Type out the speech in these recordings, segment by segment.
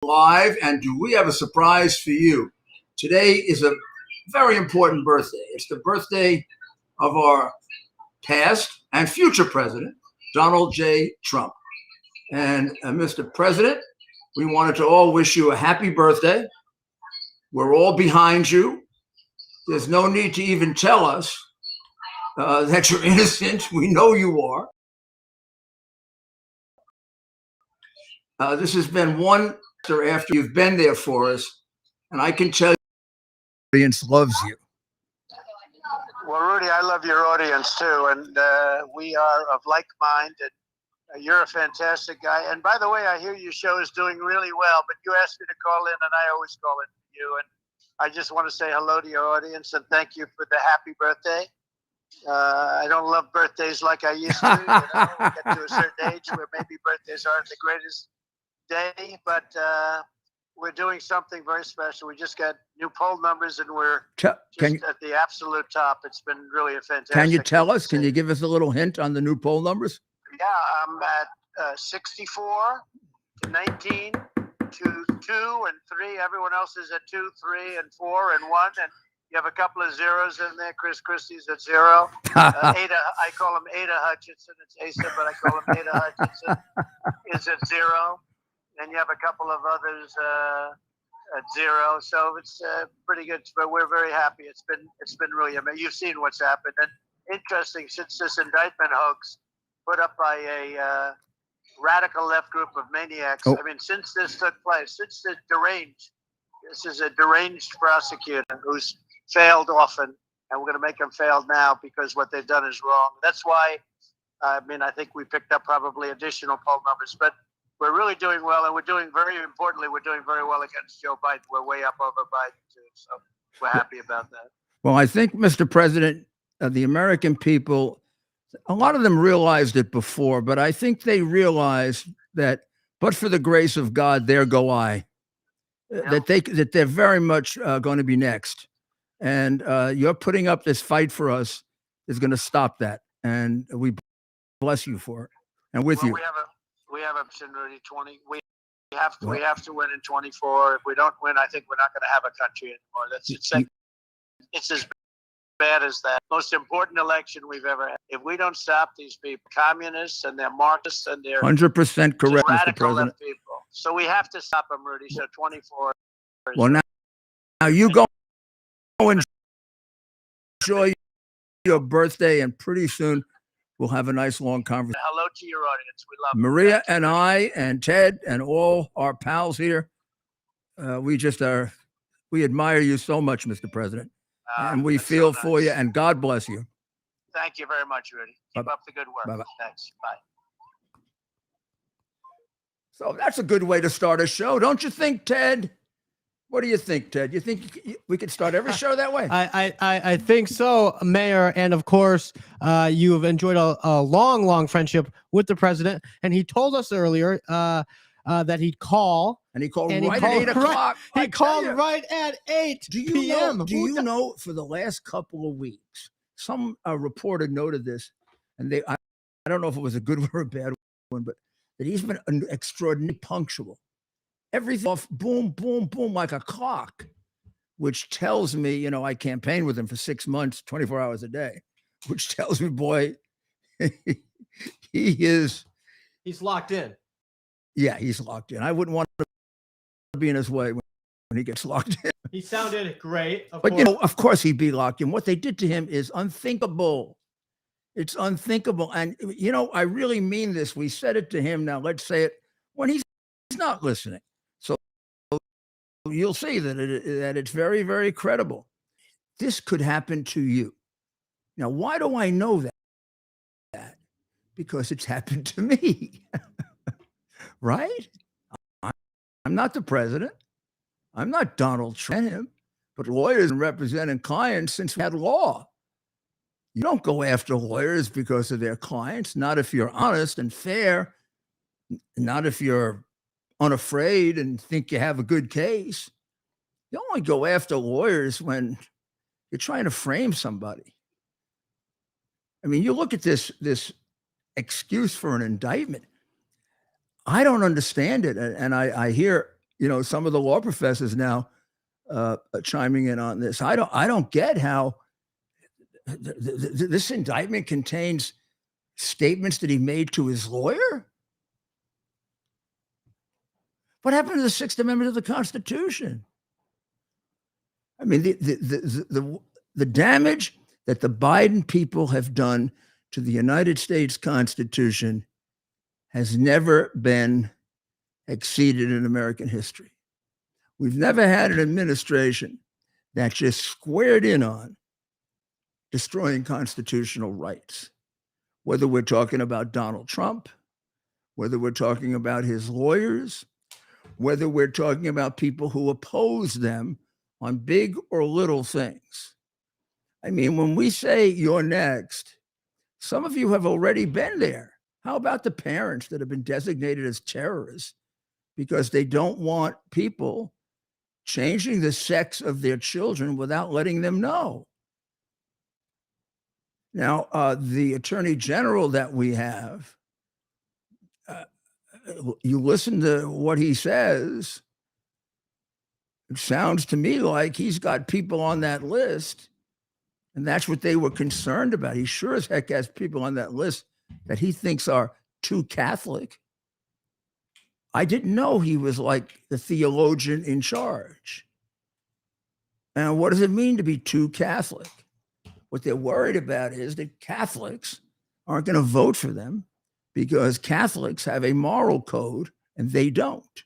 live, and do we have a surprise for you? Today is a very important birthday. It's the birthday of our past and future president, Donald J. Trump. And Mr. President, we wanted to all wish you a happy birthday. We're all behind you. There's no need to even tell us that you're innocent. We know you are. This has been one after you've been there for us, and I can tell you the audience loves you. Well, Rudy, I love your audience too, and we are of like mind, and you're a fantastic guy. And by the way, I hear your show is doing really well, but you asked me to call in, and I always call in for you. And I just want to say hello to your audience and thank you for the happy birthday. I don't love birthdays like I used to. We get to a certain age where maybe birthdays aren't the greatest day, but we're doing something very special. We just got new poll numbers, and we're at the absolute top. It's been really a fantastic. Can you tell us? Can you give us a little hint on the new poll numbers? Yeah, I'm at 64 to 19 to 2 and 3. Everyone else is at 2, 3, and 4 and 1, and you have a couple of zeros in there. Chris Christie's at 0. Ada, I call him Ada Hutchinson. It's Asa, but I call him Ada Hutchinson. Is at 0. And you have a couple of others at 0, so it's pretty good. But we're very happy. It's been really amazing. You've seen what's happened, and interesting since this indictment hoax put up by a radical left group of maniacs. I mean, since this took place, since the deranged, this is a deranged prosecutor who's failed often, and we're going to make him fail now because what they've done is wrong. That's why, I mean, I think we picked up probably additional poll numbers, but we're really doing well, and we're doing very well against Joe Biden. We're way up over Biden, too, so we're happy about that. Well, I think, Mr. President, the American people, a lot of them realized it before, but I think they realized that, but for the grace of God, there go I, that they're very much going to be next. And you're putting up this fight for us is going to stop that, and we bless you for it, and with you. We have a 20. We have to win in 24. If we don't win, I think we're not going to have a country anymore. It's as bad as that. Most important election we've ever had. If we don't stop these people, communists and they're Marxists and they're 100% correct, Mr. radical President. left people. So we have to stop them, Rudy. So 24. Well, now you go and enjoy your birthday, and pretty soon we'll have a nice long conversation. Hello to your audience. We love Maria and I and Ted and all our pals here. We admire you so much, Mr. President. And we feel so for you, and God bless you. Thank you very much, Rudy. Keep up the good work. Bye-bye. Thanks. Bye. So that's a good way to start a show, don't you think, Ted? What do you think, Ted? You think we could start every show that way? I think so, Mayor. And of course, you have enjoyed a long friendship with the president. And he told us earlier that he'd call. And he called right at 8 o'clock. He called right at 8 p.m. Do you know, for the last couple of weeks, some reporter noted this, and I don't know if it was a good or a bad one, but that he's been extraordinarily punctual. Everything off, boom, boom, boom, like a clock, which tells me, I campaigned with him for 6 months, 24 hours a day, which tells me, boy, he's locked in. Yeah, he's locked in. I wouldn't want to be in his way when he gets locked in. He sounded great. But, of course he'd be locked in. What they did to him is unthinkable. It's unthinkable. And, I really mean this. We said it to him. Now let's say it when he's not listening. So you'll see that it's very, very credible. This could happen to you. Now, why do I know that? Because it's happened to me. Right? I'm not the president. I'm not Donald Trump, but lawyers representing clients since we had law. You don't go after lawyers because of their clients, not if you're honest and fair, not if you're unafraid and think you have a good case. You only go after lawyers when you're trying to frame somebody. I mean, you look at this excuse for an indictment. I don't understand it. And I hear, some of the law professors now chiming in on this. I don't get how this indictment contains statements that he made to his lawyer. What happened to the Sixth Amendment of the Constitution? I mean, the damage that the Biden people have done to the United States Constitution has never been exceeded in American history. We've never had an administration that just squared in on destroying constitutional rights, whether we're talking about Donald Trump, whether we're talking about his lawyers, whether we're talking about people who oppose them on big or little things. I mean, when we say you're next, some of you have already been there. How about the parents that have been designated as terrorists because they don't want people changing the sex of their children without letting them know? Now, the Attorney General that we have, you listen to what he says, it sounds to me like he's got people on that list, and that's what they were concerned about. He sure as heck has people on that list that he thinks are too Catholic. I didn't know he was like the theologian in charge. And what does it mean to be too Catholic? What they're worried about is that Catholics aren't going to vote for them because Catholics have a moral code and they don't.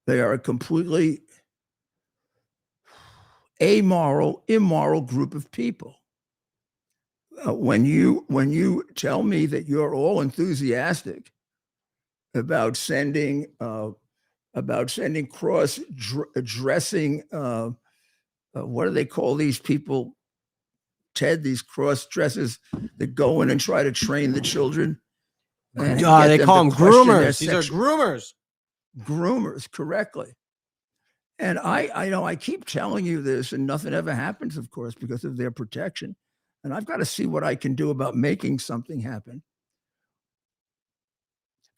They are a completely amoral, immoral group of people. When you tell me that you're all enthusiastic about sending cross-dressing, what do they call these people, Ted? These cross dressers that go in and try to train the children. They call them groomers. These are groomers. Groomers, correctly. And I keep telling you this, and nothing ever happens, of course, because of their protection. And I've got to see what I can do about making something happen.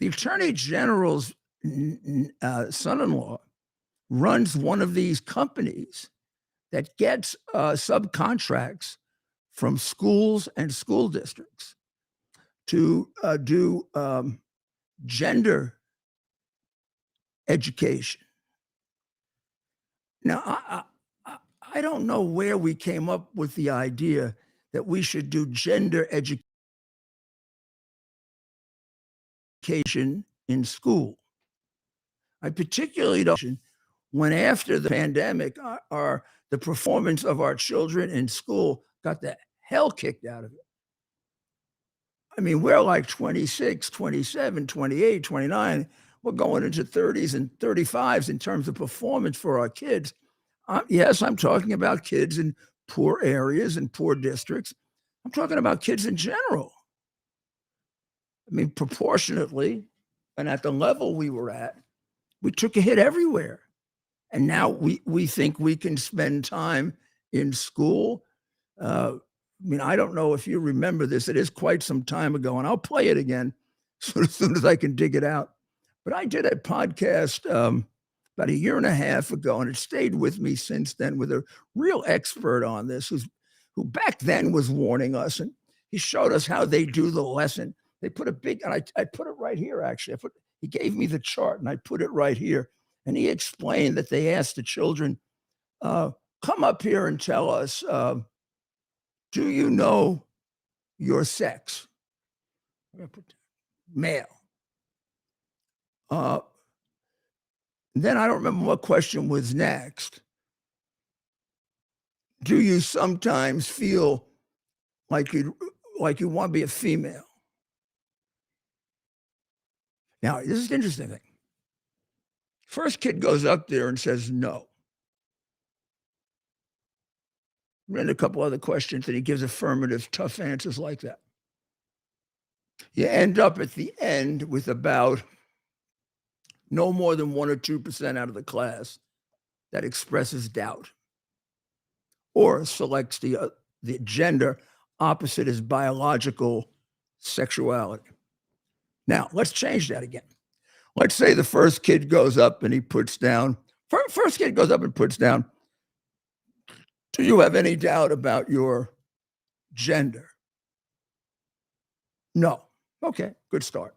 The Attorney General's son-in-law runs one of these companies that gets subcontracts from schools and school districts to do gender education. Now, I don't know where we came up with the idea that we should do gender education in school. I particularly don't when after the pandemic, the performance of our children in school got the hell kicked out of it. I mean, we're like 26, 27, 28, 29. We're going into 30s and 35s in terms of performance for our kids. Yes, I'm talking about kids in poor areas and poor districts. I'm talking about kids in general. I mean, proportionately, and at the level we were at, we took a hit everywhere. And now we think we can spend time in school. I mean, I don't know if you remember this. It is quite some time ago, and I'll play it again as soon as I can dig it out. But I did a podcast about a year and a half ago, and it stayed with me since then with a real expert on this who back then was warning us, and he showed us how they do the lesson. They put a big, and I put it right here, actually. He gave me the chart, and I put it right here. And he explained that they asked the children, come up here and tell us, do you know your sex? Male. Then I don't remember what question was next. Do you sometimes feel like you want to be a female? Now, this is an interesting thing. First kid goes up there and says no. Read a couple other questions and he gives affirmative, tough answers like that. You end up at the end with about no more than 1 or 2% out of the class that expresses doubt or selects the gender opposite as biological sexuality. Now, let's change that again. let's say the first kid goes up and he puts down, first kid goes up and puts down, do you have any doubt about your gender? No. Okay, good start.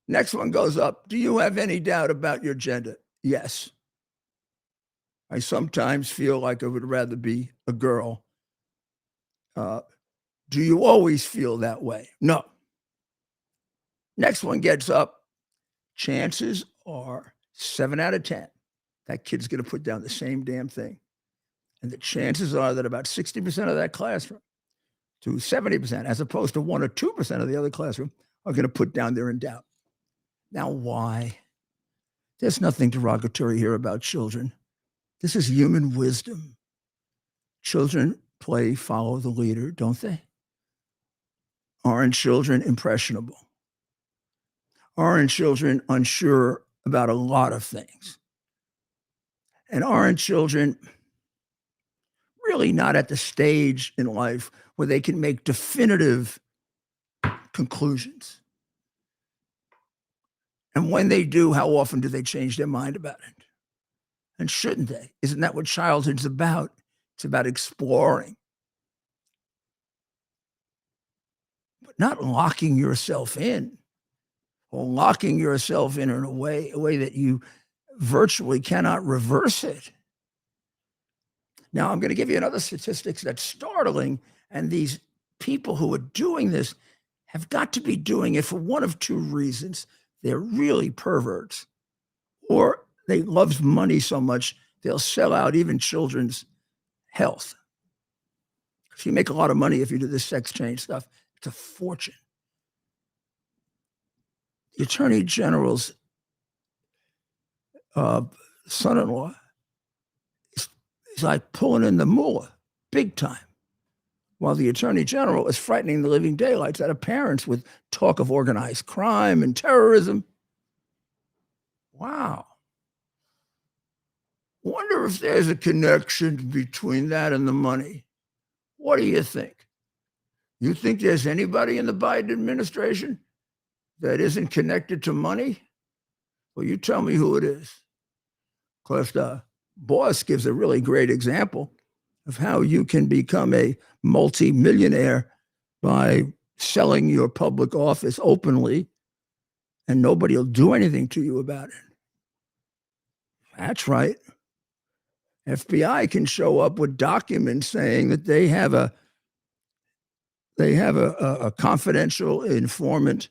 Next one goes up. Do you have any doubt about your gender? Yes. I sometimes feel like I would rather be a girl. Do you always feel that way? No. Next one gets up. Chances are 7 out of 10 that kid's going to put down the same damn thing. And the chances are that about 60% of that classroom to 70%, as opposed to 1 or 2% of the other classroom, are going to put down they're in doubt. Now, why? There's nothing derogatory here about children. This is human wisdom. Children play follow the leader, don't they? Aren't children impressionable? Aren't children unsure about a lot of things? And aren't children really not at the stage in life where they can make definitive conclusions? And when they do, how often do they change their mind about it? And shouldn't they? Isn't that what childhood's about? It's about exploring, but not locking yourself in, or locking yourself in a way that you virtually cannot reverse it. Now, I'm going to give you another statistics that's startling, and these people who are doing this have got to be doing it for one of two reasons. They're really perverts, or they love money so much they'll sell out even children's health. If you make a lot of money if you do this sex change stuff, it's a fortune. The Attorney General's son-in-law is like pulling in the moolah big time, while the Attorney General is frightening the living daylights out of parents with talk of organized crime and terrorism. Wow. Wonder if there's a connection between that and the money. What do you think? You think there's anybody in the Biden administration that isn't connected to money? Well, you tell me who it is. Because Boss gives a really great example of how you can become a multi-millionaire by selling your public office openly, and nobody will do anything to you about it. That's right. FBI can show up with documents saying that they have a confidential informant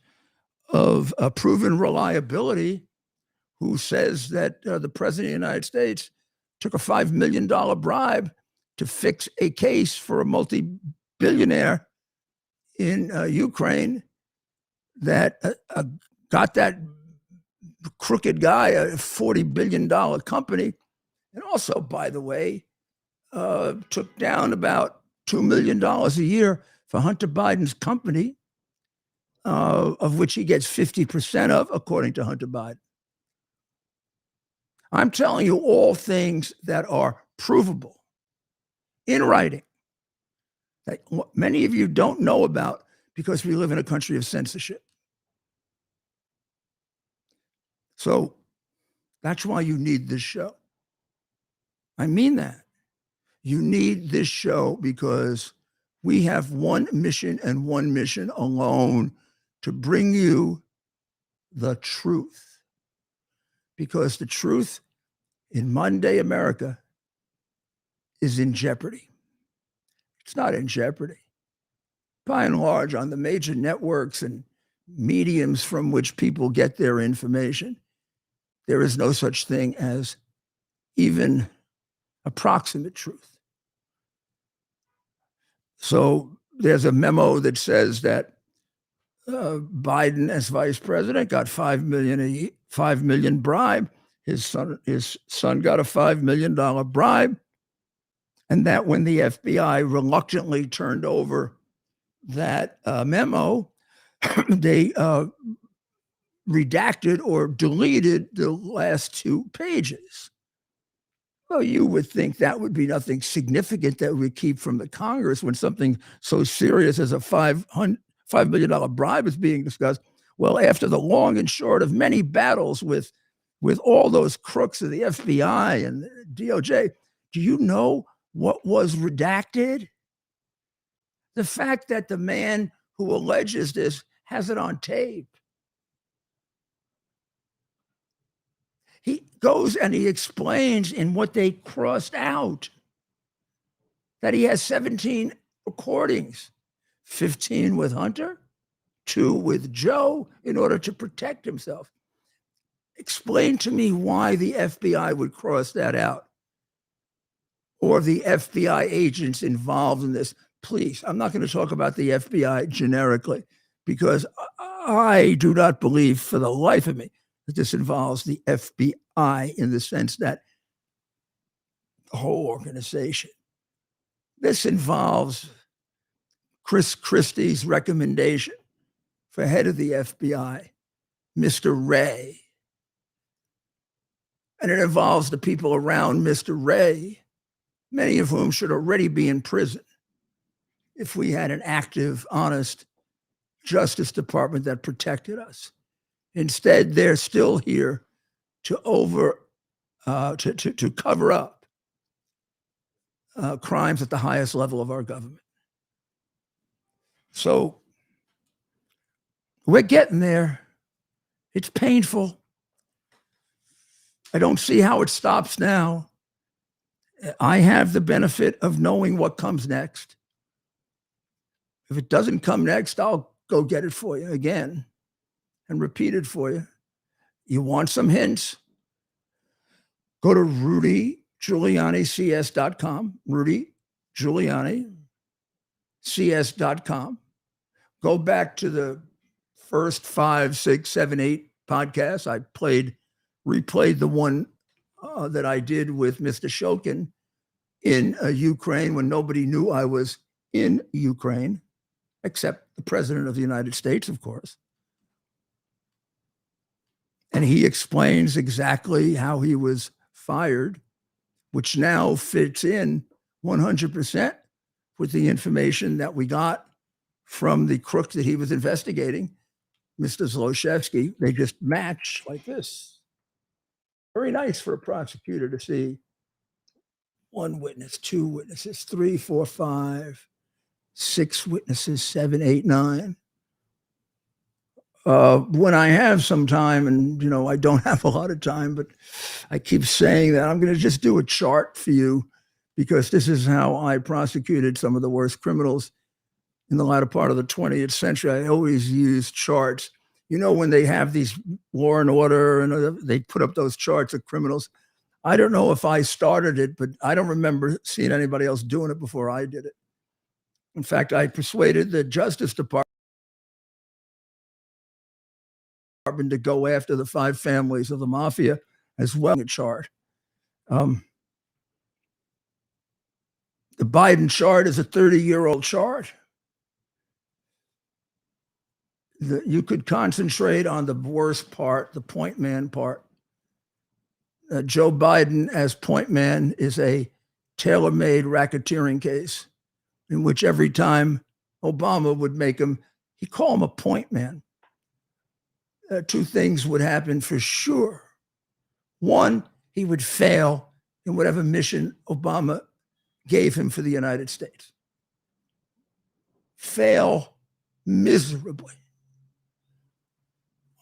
of a proven reliability who says that the president of the United States took a $5 million bribe to fix a case for a multi-billionaire in Ukraine that got that crooked guy a $40 billion company. And also, by the way, took down about $2 million a year for Hunter Biden's company, of which he gets 50% of, according to Hunter Biden. I'm telling you all things that are provable in writing that many of you don't know about because we live in a country of censorship. So that's why you need this show. I mean that. You need this show because we have one mission and one mission alone: to bring you the truth. Because the truth in modern day America is in jeopardy. It's not in jeopardy. By and large, on the major networks and mediums from which people get their information, there is no such thing as even approximate truth. So there's a memo that says that Biden, as vice president, got $5 million bribe. His son got a $5 million bribe, and that when the FBI reluctantly turned over that memo, they redacted or deleted the last 2 pages. Well, you would think that would be nothing significant that we keep from the Congress when something so serious as a $5 million bribe is being discussed. Well, after the long and short of many battles with all those crooks of the FBI and the DOJ, do you know what was redacted? The fact that the man who alleges this has it on tape. He goes and he explains in what they crossed out that he has 17 recordings, 15 with Hunter, 2 with Joe, in order to protect himself. Explain to me why the FBI would cross that out, or the FBI agents involved in this. Please, I'm not going to talk about the FBI generically, because I do not believe for the life of me that this involves the FBI in the sense that the whole organization. This involves Chris Christie's recommendation for head of the FBI, Mr. Wray. And it involves the people around Mr. Wray, many of whom should already be in prison if we had an active, honest Justice Department that protected us. Instead, they're still here to cover up crimes at the highest level of our government. So we're getting there. It's painful. I don't see how it stops now. I have the benefit of knowing what comes next. If it doesn't come next, I'll go get it for you again and repeat it for you. You want some hints? Go to RudyGiulianiCS.com, RudyGiulianiCS.com. Go back to the first 5, 6, 7, 8 podcasts. I replayed the one that I did with Mr. Shokin in Ukraine when nobody knew I was in Ukraine, except the President of the United States, of course. And he explains exactly how he was fired, which now fits in 100% with the information that we got from the crook that he was investigating, Mr. Zlochevsky. They just match like this. Very nice for a prosecutor to see 1 witness, 2 witnesses, 3, 4, 5, 6 witnesses, 7, 8, 9. When I have some time, and I don't have a lot of time, but I keep saying that I'm going to just do a chart for you, because this is how I prosecuted some of the worst criminals in the latter part of the 20th century. I always use charts. When they have these law and order and they put up those charts of criminals, I don't know if I started it, but I don't remember seeing anybody else doing it before I did it. In fact, I persuaded the Justice Department to go after the 5 families of the mafia as well. A chart. The Biden chart is a 30-year-old chart. You could concentrate on the worst part, the point man part. Joe Biden as point man is a tailor-made racketeering case in which every time Obama would make him, he'd call him a point man. 2 things would happen for sure. 1, he would fail in whatever mission Obama gave him for the United States. Fail miserably.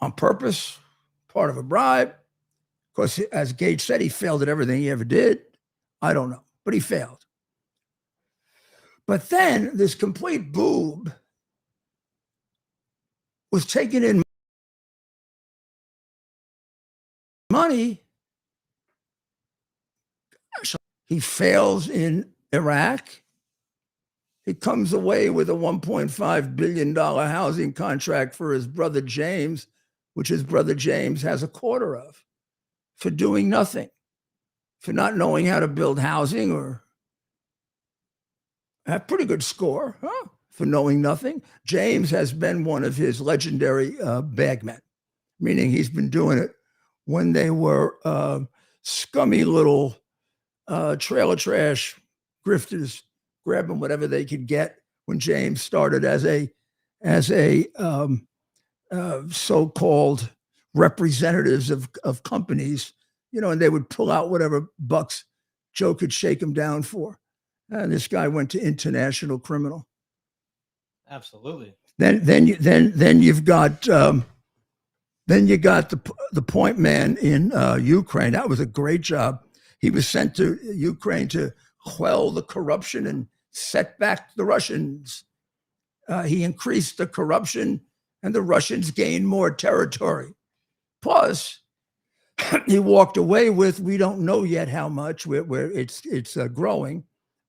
On purpose, part of a bribe. Of course, as Gates said, he failed at everything he ever did. I don't know, but he failed. But then this complete boob was taking in money. He fails in Iraq. He comes away with a $1.5 billion housing contract for his brother James, which his brother James has a quarter of, for doing nothing, for not knowing how to build housing, or have pretty good score, for knowing nothing. James has been one of his legendary bagmen, meaning he's been doing it when they were scummy little trailer trash grifters, grabbing whatever they could get, when James started as a so-called representatives of companies, and they would pull out whatever bucks Joe could shake him down for. And this guy went to international criminal. Absolutely. Then you've got the point man in Ukraine. That was a great job. He was sent to Ukraine to quell the corruption and set back the Russians. He increased the corruption, and the Russians gained more territory. Plus, he walked away with, we don't know yet how much, where it's growing.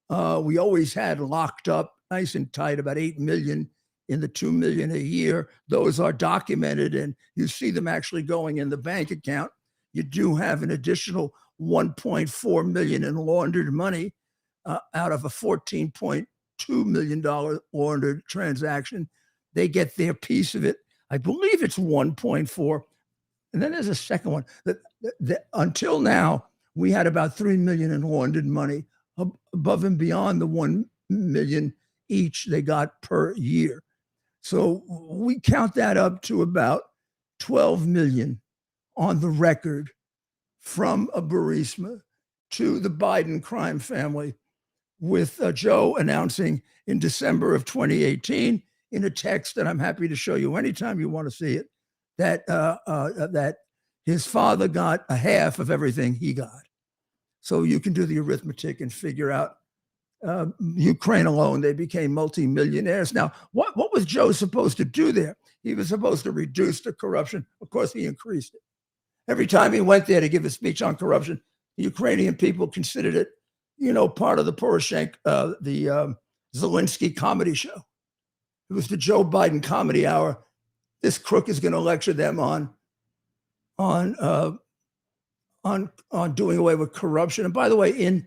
We always had locked up nice and tight about 8 million in the 2 million a year. Those are documented, and you see them actually going in the bank account. You do have an additional 1.4 million in laundered money out of a $14.2 million laundered transaction. They get their piece of it. I believe it's 1.4. And then there's a second one. Until now, we had about 3 million in laundered money above and beyond the 1 million each they got per year. So we count that up to about 12 million on the record from a Burisma to the Biden crime family, with Joe announcing in December of 2018 in a text that I'm happy to show you anytime you want to see it, that his father got a half of everything he got. So you can do the arithmetic and figure out Ukraine alone, they became multimillionaires. Now, what was Joe supposed to do there? He was supposed to reduce the corruption. Of course, he increased it. Every time he went there to give a speech on corruption, the Ukrainian people considered it, part of the Poroshenko, the Zelensky comedy show. It was the Joe Biden comedy hour. This crook is going to lecture them on doing away with corruption. And by the way, in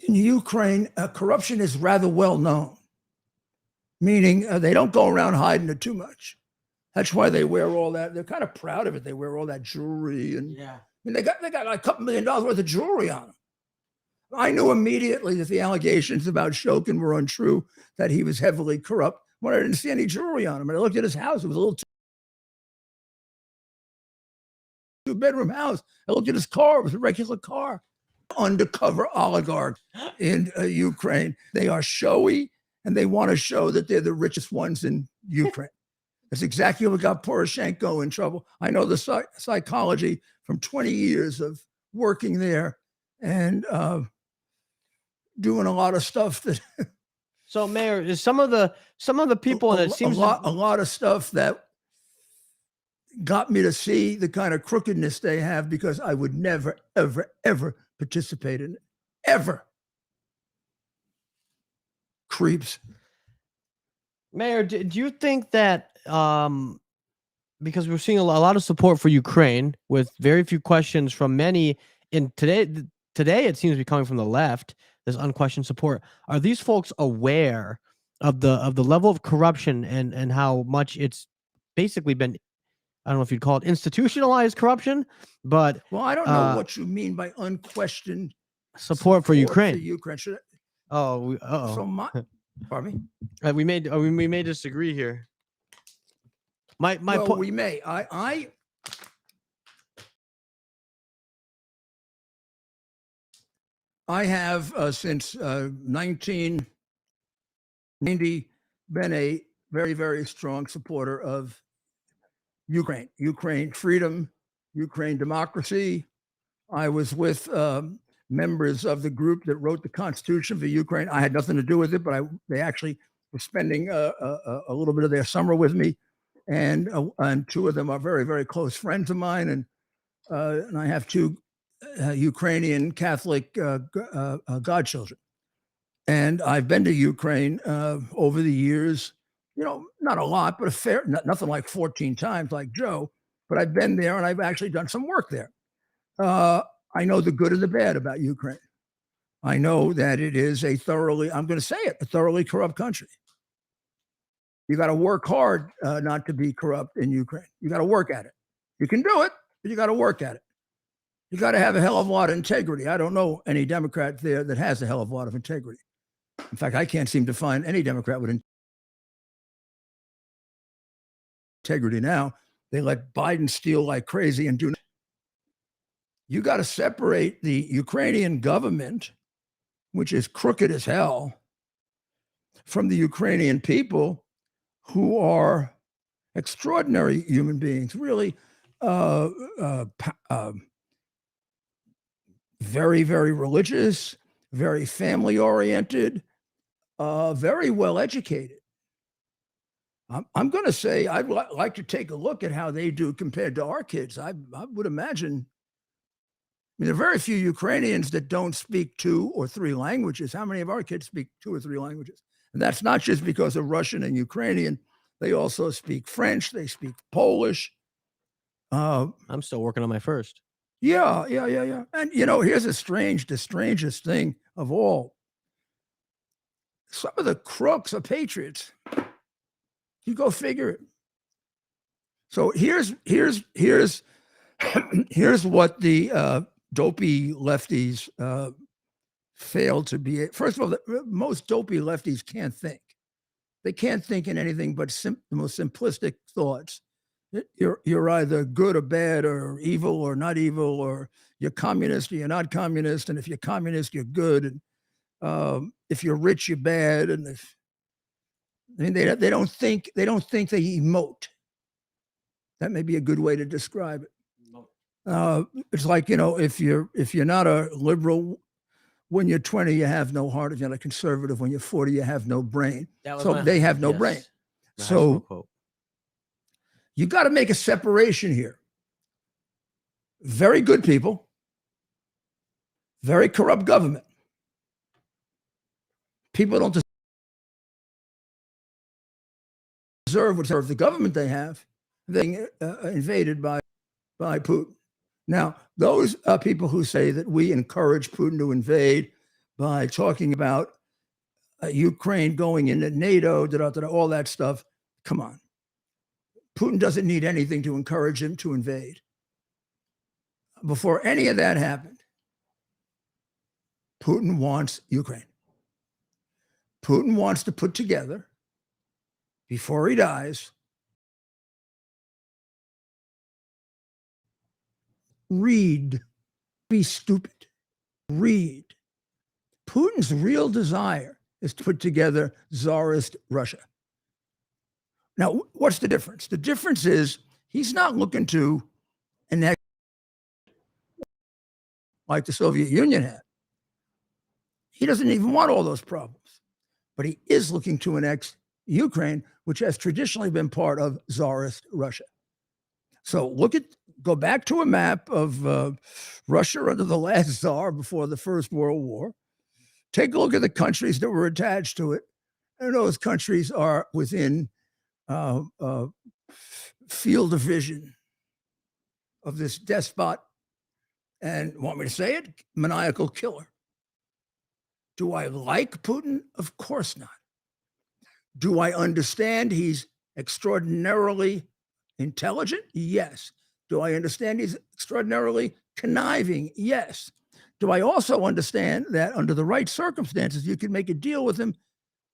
Ukraine, corruption is rather well known, meaning they don't go around hiding it too much. That's why they wear all that. They're kind of proud of it. They wear all that jewelry, and I mean, they got like a couple $1 million worth of jewelry on them. I knew immediately that the allegations about Shokin were untrue, that he was heavily corrupt, when I didn't see any jewelry on him. And I looked at his house. It was a little two-bedroom house. I looked at his car. It was a regular car. Undercover oligarchs in Ukraine. They are showy, and they want to show that they're the richest ones in Ukraine. That's exactly what got Poroshenko in trouble. I know the psychology from 20 years of working there and doing a lot of stuff that. So, Mayor, is some of the people, and it seems a lot of stuff that got me to see the kind of crookedness they have, because I would never, ever, ever participate in it. Ever. Creeps. Mayor, do you think that because we're seeing a lot of support for Ukraine with very few questions from many, and today it seems to be coming from the left, this unquestioned support. Are these folks aware of the level of corruption and how much it's basically been, I don't know if you'd call it institutionalized corruption, but I don't know what you mean by unquestioned support for Ukraine. Should Oh, pardon me. We may disagree here. My point. We may. I have since 1990 been a very, very strong supporter of Ukraine freedom, Ukraine democracy. I was with members of the group that wrote the Constitution for Ukraine. I had nothing to do with it, but they actually were spending a little bit of their summer with me, and two of them are very, very close friends of mine, and I have two Ukrainian Catholic godchildren, and I've been to Ukraine over the years. Not a lot, but nothing like 14 times like Joe, but I've been there, and I've actually done some work there. I know the good and the bad about Ukraine. I know that it is I'm going to say it, a thoroughly corrupt country. You got to work hard not to be corrupt in Ukraine. You got to work at it. You can do it, but you got to work at it. You got to have a hell of a lot of integrity. I don't know any Democrat there that has a hell of a lot of integrity. In fact, I can't seem to find any Democrat with integrity. integrity now. They let Biden steal like crazy and do. You got to separate the Ukrainian government, which is crooked as hell, from the Ukrainian people, who are extraordinary human beings, really very, very religious, very family oriented, very well educated. I'm going to say I'd like to take a look at how they do compared to our kids. I would imagine. I mean, there are very few Ukrainians that don't speak 2 or 3 languages. How many of our kids speak 2 or 3 languages? And that's not just because of Russian and Ukrainian. They also speak French. They speak Polish. I'm still working on my first. Yeah. And, here's the strangest thing of all. Some of the crooks are patriots. You go figure it. So here's what the dopey lefties failed to be. First of all, most dopey lefties can't think. They can't think in anything but the most simplistic thoughts. You're either good or bad, or evil or not evil, or you're communist or you're not communist. And if you're communist, you're good. And if you're rich, you're bad. And they don't think. They emote. That may be a good way to describe it. It's like, if you're not a liberal, when you're 20, you have no heart. If you're not a conservative, when you're 40, you have no brain. So they have no brain. So you got to make a separation here. Very good people, very corrupt government. People don't deserve the government they have. Being invaded by Putin. Now, those people who say that we encourage Putin to invade by talking about Ukraine going into NATO, all that stuff, come on. Putin doesn't need anything to encourage him to invade. Before any of that happened, Putin wants Ukraine. Putin wants to put together, before he dies, read, be stupid, read. Putin's real desire is to put together Tsarist Russia. Now, what's the difference? The difference is he's not looking to annex like the Soviet Union had. He doesn't even want all those problems, but he is looking to annex Ukraine, which has traditionally been part of Tsarist Russia. So go back to a map of Russia under the last Tsar before the First World War. Take a look at the countries that were attached to it. And those countries are within field of vision of this despot and, want me to say it, maniacal killer. Do I like Putin? Of course not. Do I understand he's extraordinarily intelligent? Yes. Do I understand he's extraordinarily conniving? Yes. Do I also understand that under the right circumstances, you can make a deal with him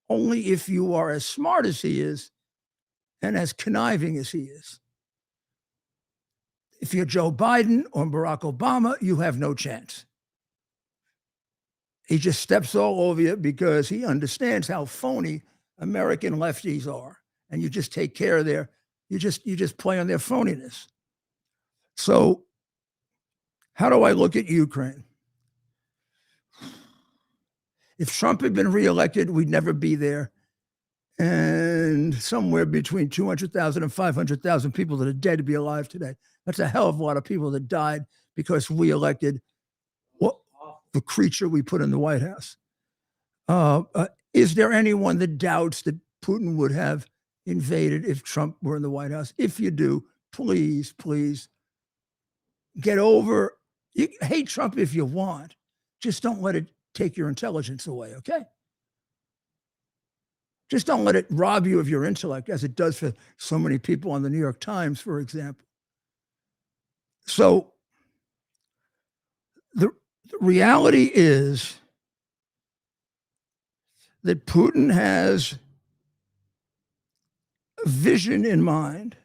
only if you are as smart as he is and as conniving as he is? If you're Joe Biden or Barack Obama, you have no chance. He just steps all over you because he understands how phony American lefties are. And you just take care of you just play on their phoniness. So how do I look at Ukraine? If Trump had been reelected, we'd never be there. And somewhere between 200,000 and 500,000 people that are dead to be alive today. That's a hell of a lot of people that died because we elected the creature we put in the White House. Is there anyone that doubts that Putin would have invaded if Trump were in the White House? If you do, please get over. You hate Trump if you want. Just don't let it take your intelligence away, okay? Just don't let it rob you of your intellect, as it does for so many people on the New York Times, for example. So the reality is that Putin has a vision in mind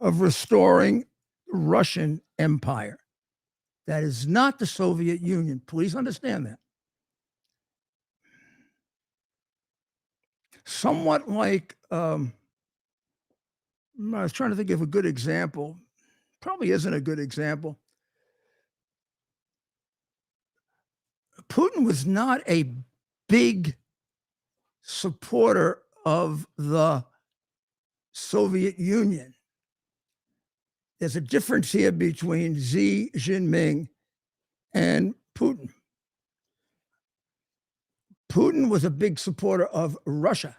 of restoring the Russian Empire. That is not the Soviet Union. Please understand that. Somewhat like, I was trying to think of a good example. Probably isn't a good example. Putin was not a big supporter of the Soviet Union. There's a difference here between Xi Jinping and Putin. Putin was a big supporter of Russia.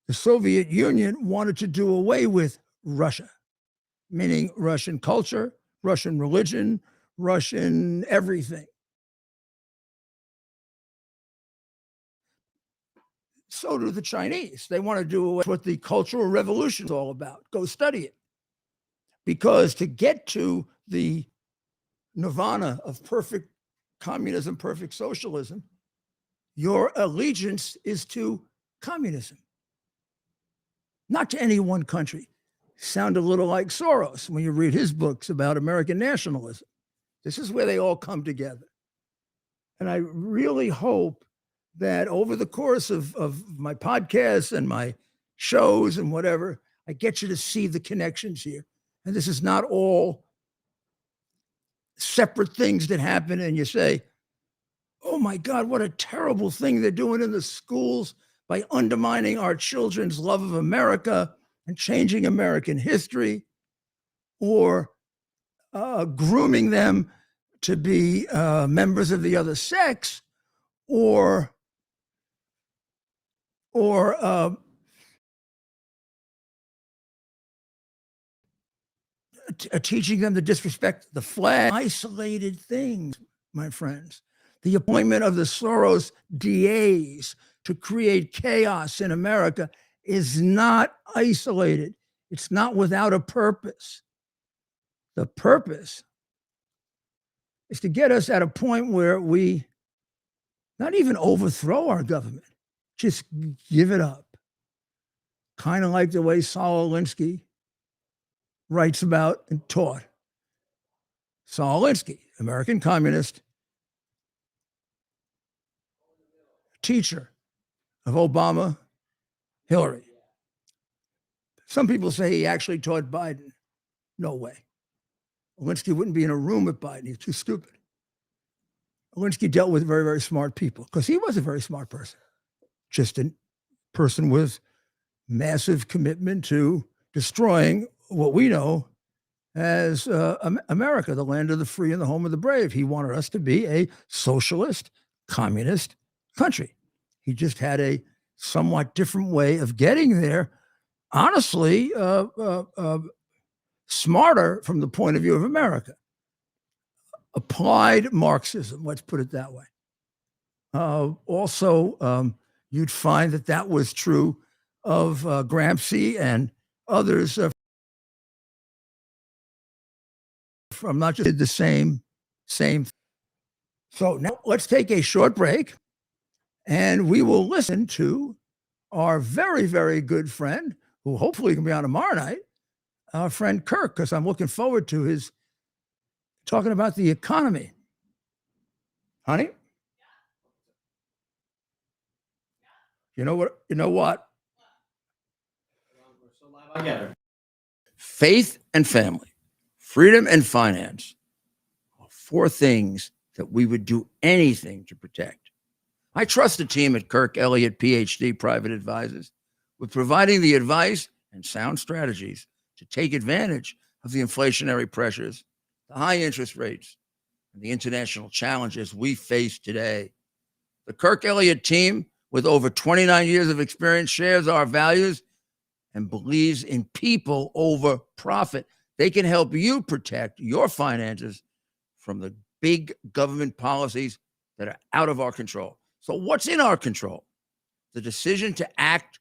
The Soviet Union wanted to do away with Russia, meaning Russian culture, Russian religion, Russian everything. So do the Chinese. They want to do away with what the Cultural Revolution is all about. Go study it. Because to get to the nirvana of perfect communism, perfect socialism, your allegiance is to communism, not to any one country. Sound a little like Soros when you read his books about American nationalism. This is where they all come together. And I really hope that over the course of my podcasts and my shows and whatever, I get you to see the connections here. And this is not all separate things that happen and you say, oh my God, what a terrible thing they're doing in the schools by undermining our children's love of America and changing American history, or grooming them to be members of the other sex, or teaching them to disrespect the flag. Isolated things, my friends. The appointment of the Soros DAs to create chaos in America is not isolated. It's not without a purpose. The purpose is to get us at a point where we not even overthrow our government, just give it up. Kind of like the way Saul Alinsky writes about and taught. Saul Alinsky, American communist, teacher of Obama, Hillary. Some people say he actually taught Biden. No way. Alinsky wouldn't be in a room with Biden. He's too stupid. Alinsky dealt with very, very smart people because he was a very smart person. Just a person with massive commitment to destroying what we know as America, the land of the free and the home of the brave. He wanted us to be a socialist, communist country. He just had a somewhat different way of getting there. Honestly, smarter from the point of view of America. Applied Marxism, let's put it that way. Also, you'd find that that was true of Gramsci and others from not just the same. So now let's take a short break and we will listen to our very, very good friend, who hopefully can be on tomorrow night, our friend Kirk, because I'm looking forward to his talking about the economy. Honey? You know what? Faith and family, freedom and finance are four things that we would do anything to protect. I trust the team at Kirk Elliott, PhD, Private Advisors, with providing the advice and sound strategies to take advantage of the inflationary pressures, the high interest rates, and the international challenges we face today. The Kirk Elliott team, with over 29 years of experience, shares our values and believes in people over profit. They can help you protect your finances from the big government policies that are out of our control. So what's in our control? The decision to act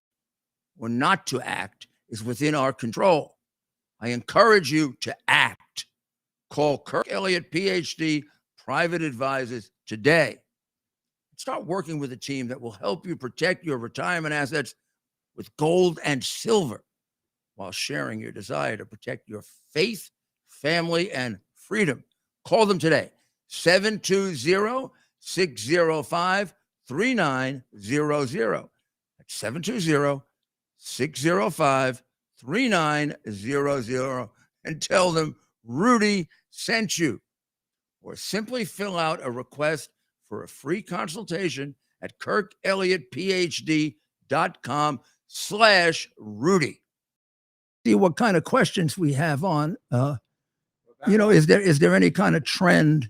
or not to act is within our control. I encourage you to act. Call Kirk Elliott, PhD, Private Advisors today. Start working with a team that will help you protect your retirement assets with gold and silver while sharing your desire to protect your faith, family, and freedom. Call them today, 720-605-3900. That's 720-605-3900, and tell them Rudy sent you. Or simply fill out a request for a free consultation at kirkelliottphd.com/Rudy. See what kind of questions we have on. Is there any kind of trend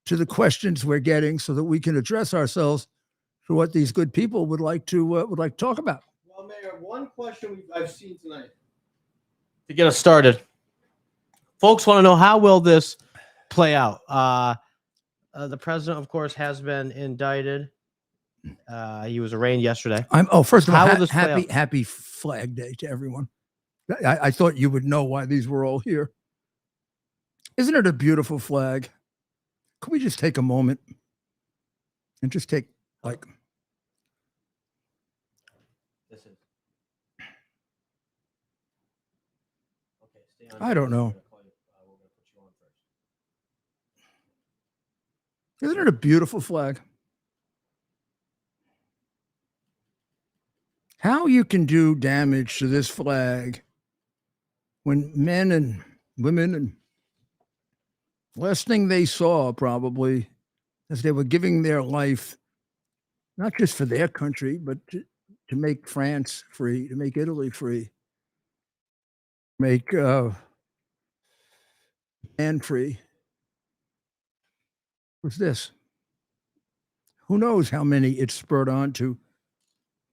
to the questions we're getting so that we can address ourselves for what these good people would like to talk about? Well, Mayor, one question I've seen tonight to get us started. Folks want to know, how will this play out? The president, of course, has been indicted. He was arraigned yesterday. First of all, How will this play out? happy Flag Day to everyone. I thought you would know why these were all here. Isn't it a beautiful flag? Can we just take a moment and just take like. This is. Okay, stay on. I don't know. Isn't it a beautiful flag? How you can do damage to this flag when men and women, and last thing they saw probably as they were giving their life, not just for their country, but to make France free, to make Italy free, make man free, was this. Who knows how many it spurred on to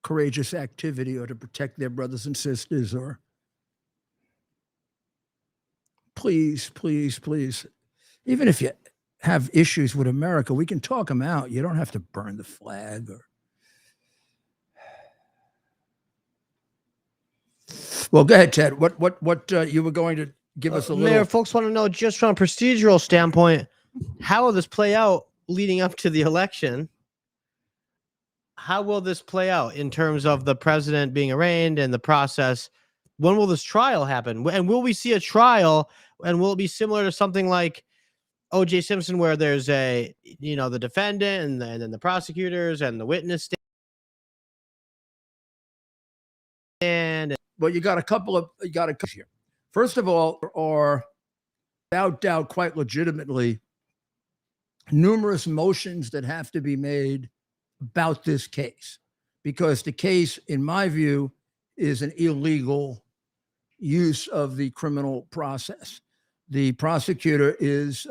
courageous activity or to protect their brothers and sisters, or please, please, please. Even if you have issues with America, we can talk them out. You don't have to burn the flag. Well, go ahead, Ted. What you were going to give us a little. Mayor, folks want to know, just from a procedural standpoint, how will this play out leading up to the election? How will this play out in terms of the president being arraigned and the process? When will this trial happen? And will we see a trial? And will it be similar to something like O.J. Simpson, where there's the defendant and then the prosecutors and the witness stand? Well, you got a couple here. First of all, there are without doubt, quite legitimately, numerous motions that have to be made about this case, because the case, in my view, is an illegal use of the criminal process. The prosecutor is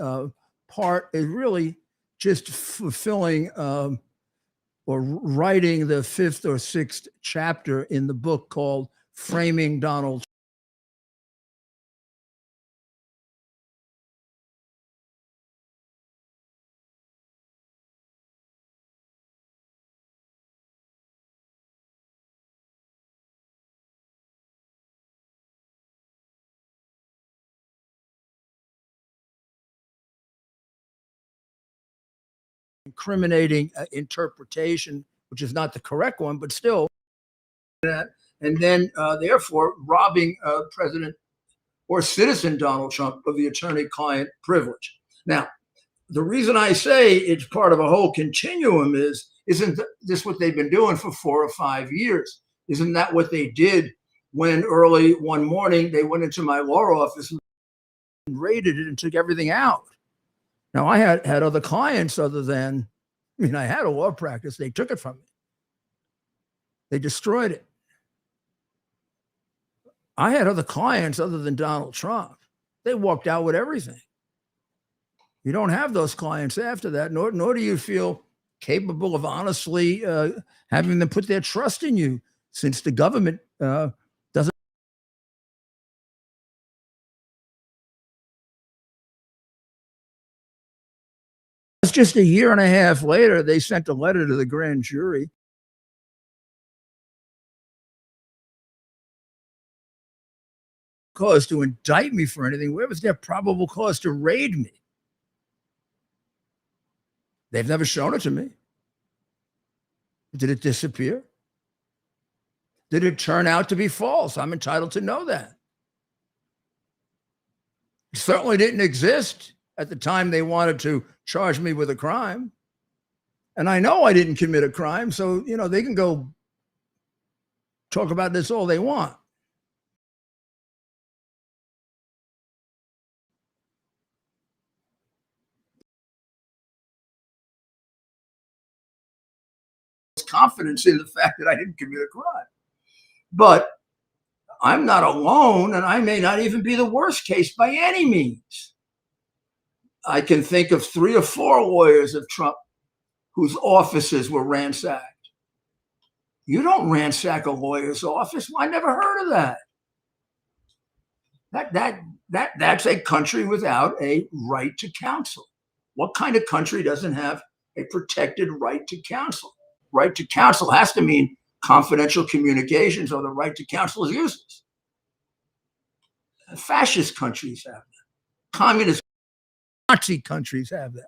really just fulfilling or writing the 5th or 6th chapter in the book called Framing Donald. Incriminating interpretation, which is not the correct one, but still that, and then therefore robbing President or citizen Donald Trump of the attorney-client privilege. Now, the reason I say it's part of a whole continuum isn't this what they've been doing for 4 or 5 years? Isn't that what they did when early one morning they went into my law office and raided it and took everything out? Now, I had other clients other than, I had a law practice. They took it from me. They destroyed it. I had other clients other than Donald Trump. They walked out with everything. You don't have those clients after that, nor do you feel capable of honestly having them put their trust in you, since the government doesn't. Just a year and a half later, they sent a letter to the grand jury cause to indict me for anything. Where was their probable cause to raid me? They've never shown it to me. Did it disappear? Did it turn out to be false? I'm entitled to know that. It certainly didn't exist at the time they wanted to charge me with a crime. And I know I didn't commit a crime. So, you know, they can go talk about this all they want. Confidence in the fact that I didn't commit a crime. But I'm not alone, and I may not even be the worst case by any means. I can think of 3 or 4 lawyers of Trump whose offices were ransacked. You don't ransack a lawyer's office. Well, I never heard of that. That's a country without a right to counsel. What kind of country doesn't have a protected right to counsel? Right to counsel has to mean confidential communications, or the right to counsel is useless. Fascist countries have that. Communist Nazi countries have that.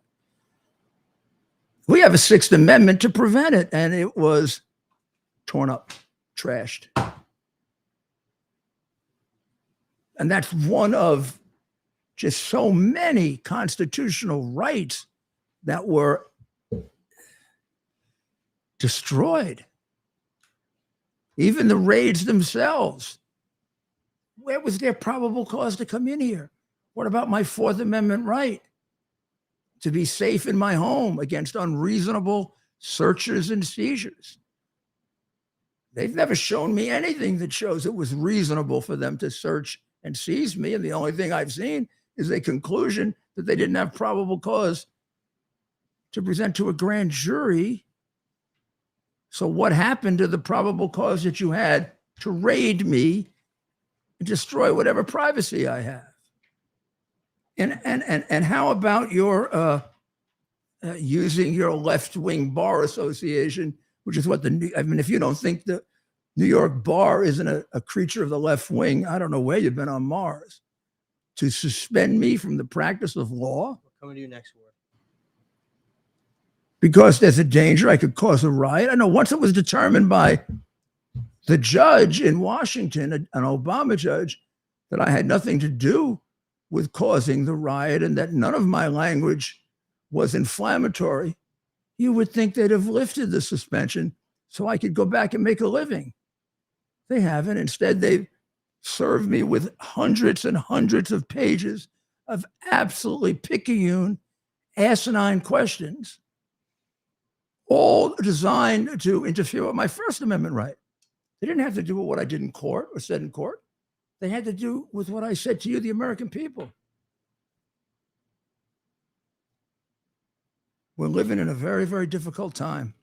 We have a 6th Amendment to prevent it, and it was torn up, trashed. And that's one of just so many constitutional rights that were destroyed. Even the raids themselves. Where was their probable cause to come in here? What about my 4th Amendment right to be safe in my home against unreasonable searches and seizures? They've never shown me anything that shows it was reasonable for them to search and seize me. And the only thing I've seen is a conclusion that they didn't have probable cause to present to a grand jury. So what happened to the probable cause that you had to raid me and destroy whatever privacy I have? And how about your using your left-wing bar association, which is what if you don't think the New York bar isn't a creature of the left wing, I don't know where you've been on Mars, to suspend me from the practice of law. We're coming to you next, Ward. Because there's a danger I could cause a riot. I know once it was determined by the judge in Washington, an Obama judge, that I had nothing to do with causing the riot and that none of my language was inflammatory, you would think they'd have lifted the suspension so I could go back and make a living. They haven't. Instead, they've served me with hundreds and hundreds of pages of absolutely picayune, asinine questions, all designed to interfere with my First Amendment right. They didn't have to do with what I did in court or said in court. They had to do with what I said to you, the American people. We're living in a very, very difficult time.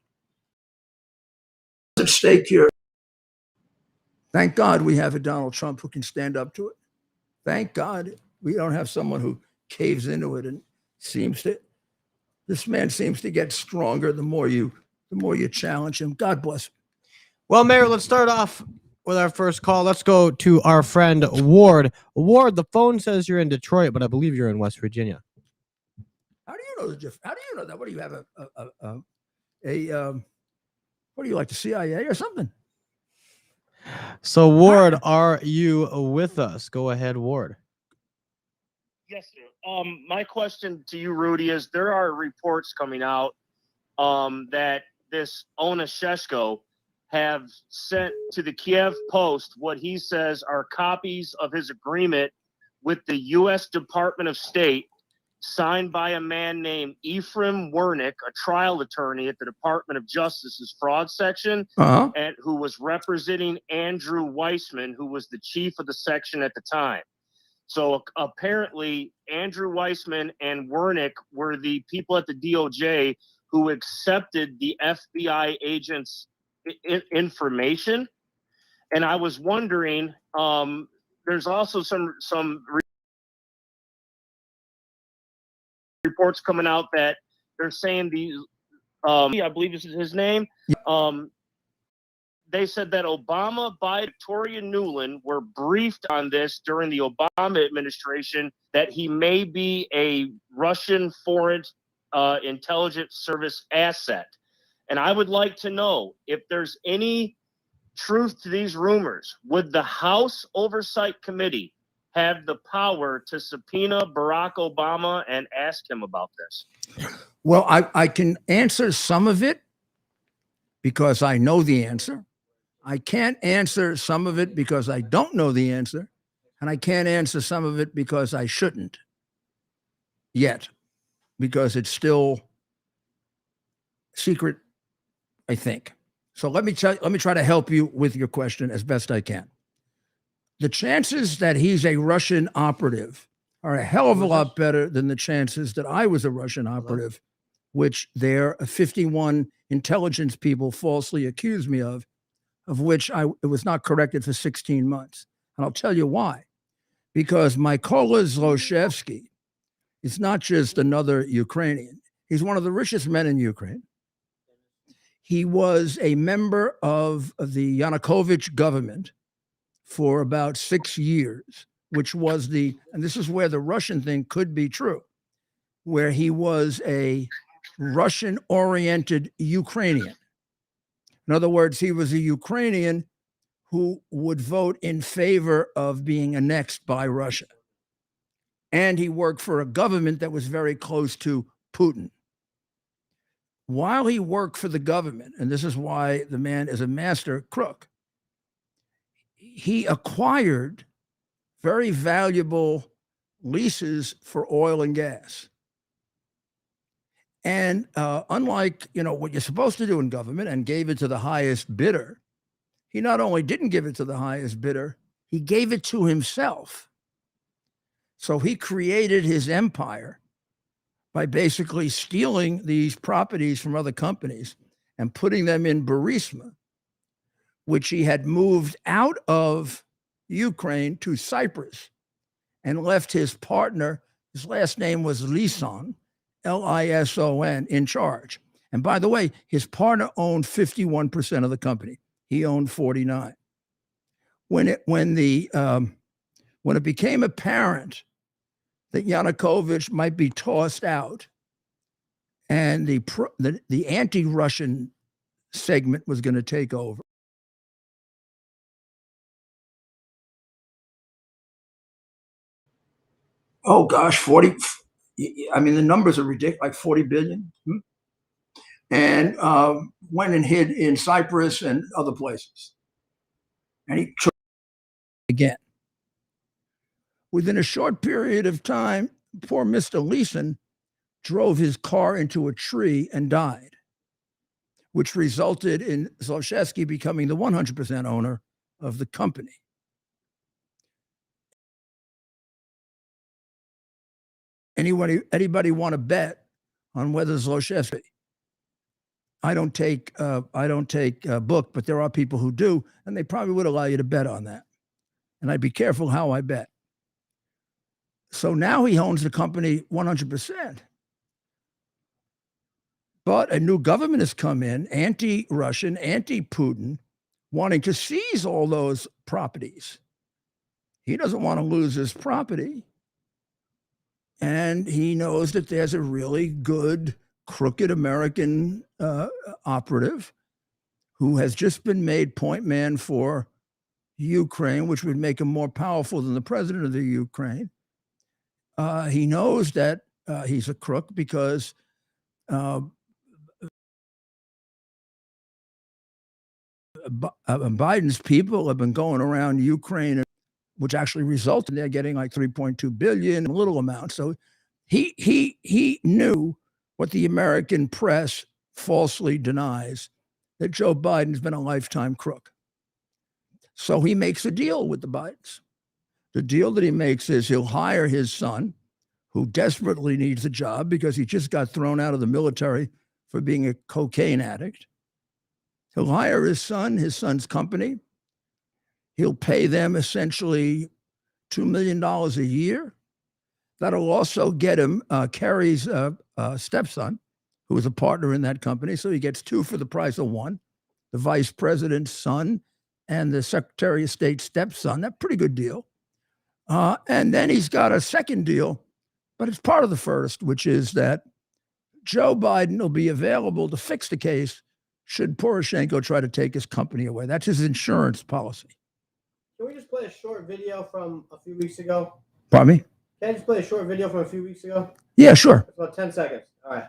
What's at stake here? Thank God we have a Donald Trump who can stand up to it. Thank God we don't have someone who caves into it and this man seems to get stronger the more you challenge him. God bless him. Well, Mayor, let's start off with our first call. Let's go to our friend Ward. Ward, the phone says you're in Detroit, but I believe you're in West Virginia. How do you know How do you know that? What do you have what do you like, the CIA or something? So, Ward, are you with us? Go ahead, Ward. Yes, sir. My question to you, Rudy, is there are reports coming out that this Ona Sheshko have sent to the Kiev Post what he says are copies of his agreement with the U.S. Department of State, signed by a man named Ephraim Wernick, a trial attorney at the Department of Justice's fraud section, and who was representing Andrew Weissman, who was the chief of the section at the time. So apparently, Andrew Weissman and Wernick were the people at the DOJ who accepted the FBI agents' information. And I was wondering, there's also some reports coming out that they're saying I believe this is his name. They said that Obama, Biden, Victoria Nuland were briefed on this during the Obama administration, that he may be a Russian foreign intelligence service asset. And I would like to know if there's any truth to these rumors. Would the House Oversight Committee have the power to subpoena Barack Obama and ask him about this? Well, I can answer some of it because I know the answer. I can't answer some of it because I don't know the answer. And I can't answer some of it because I shouldn't yet, because it's still secret, I think. So let me try to help you with your question as best I can. The chances that he's a Russian operative are a hell of a lot better than the chances that I was a Russian operative, which their 51 intelligence people falsely accused me of which it was not corrected for 16 months. And I'll tell you why. Because Mykola Zlochevsky is not just another Ukrainian. He's one of the richest men in Ukraine. He was a member of the Yanukovych government for about 6 years, which was and this is where the Russian thing could be true, where he was a Russian-oriented Ukrainian. In other words, he was a Ukrainian who would vote in favor of being annexed by Russia. And he worked for a government that was very close to Putin. While he worked for the government, and this is why the man is a master crook, he acquired very valuable leases for oil and gas. And unlike, what you're supposed to do in government, and gave it to the highest bidder, he not only didn't give it to the highest bidder, he gave it to himself. So he created his empire by basically stealing these properties from other companies and putting them in Burisma, which he had moved out of Ukraine to Cyprus, and left his partner, his last name was Lison, Lison, in charge. And by the way, his partner owned 51% of the company. He owned 49. When it became apparent that Yanukovych might be tossed out, and the anti-Russian segment was going to take over, oh gosh, 40. I mean, the numbers are ridiculous, like 40 billion. And went and hid in Cyprus and other places. And he took again. Within a short period of time, poor Mr. Leeson drove his car into a tree and died, which resulted in Zlochevsky becoming the 100% owner of the company. Anybody want to bet on whether Zlochevsky? I don't take a book, but there are people who do, and they probably would allow you to bet on that. And I'd be careful how I bet. So now he owns the company 100%. But a new government has come in, anti-Russian, anti-Putin, wanting to seize all those properties. He doesn't want to lose his property. And he knows that there's a really good, crooked American operative who has just been made point man for Ukraine, which would make him more powerful than the president of the Ukraine. He knows that he's a crook because Biden's people have been going around Ukraine, which actually resulted in they're getting like 3.2 billion, a little amount. So he knew what the American press falsely denies, that Joe Biden's been a lifetime crook. So he makes a deal with the Bidens. The deal that he makes is he'll hire his son, who desperately needs a job because he just got thrown out of the military for being a cocaine addict. He'll hire his son's company. He'll pay them essentially $2 million a year. That'll also get him Kerry's stepson, who is a partner in that company. So he gets two for the price of one, the vice president's son and the Secretary of State's stepson. That's a pretty good deal. And then he's got a second deal, but it's part of the first, which is that Joe Biden will be available to fix the case should Poroshenko try to take his company away. That's his insurance policy. Can we just play a short video from a few weeks ago? Pardon me? Can I just play a short video from a few weeks ago? Yeah, sure. It's about 10 seconds. All right.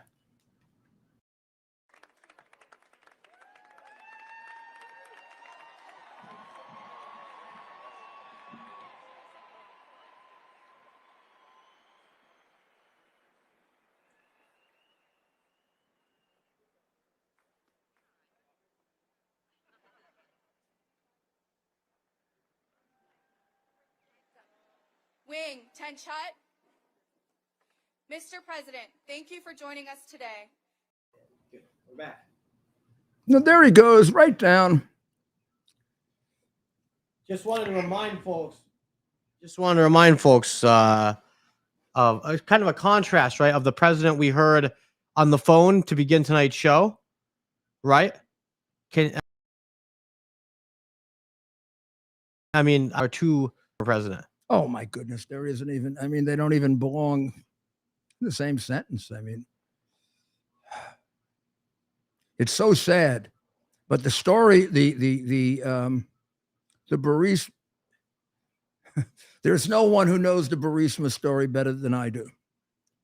Wing, 10 shot. Mr. President, thank you for joining us today. We're back. Now, there he goes, right down. Just wanted to remind folks. Of kind of a contrast, right, of the president we heard on the phone to begin tonight's show, right? Our two president. Oh, my goodness. There isn't even, I mean, they don't even belong in the same sentence. I mean, it's so sad. But the story, the Burisma, there's no one who knows the Burisma story better than I do.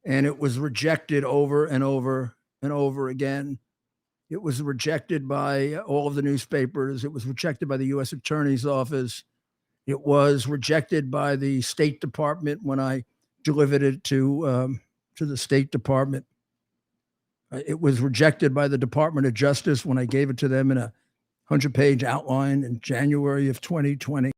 And it was rejected over and over and over again. It was rejected by all of the newspapers. It was rejected by the U.S. Attorney's Office. It was rejected by the State Department when I delivered it to the State Department. It was rejected by the Department of Justice when I gave it to them in a 100-page outline in January of 2020.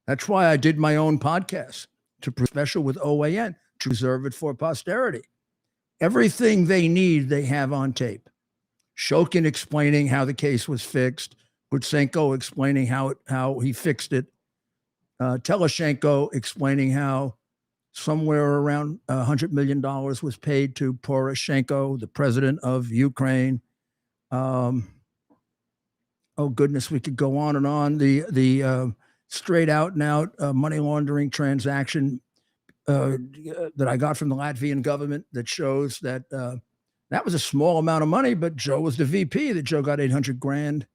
That's why I did my own podcast to special with OAN to preserve it for posterity. Everything they need, they have on tape. Shokin explaining how the case was fixed. Lutsenko explaining how he fixed it. Teleshenko explaining how somewhere around $100 million was paid to Poroshenko, the president of Ukraine. Oh goodness, we could go on and on. The straight out and out money laundering transaction that I got from the Latvian government that shows that that was a small amount of money, but Joe was the VP. That Joe got 800 grand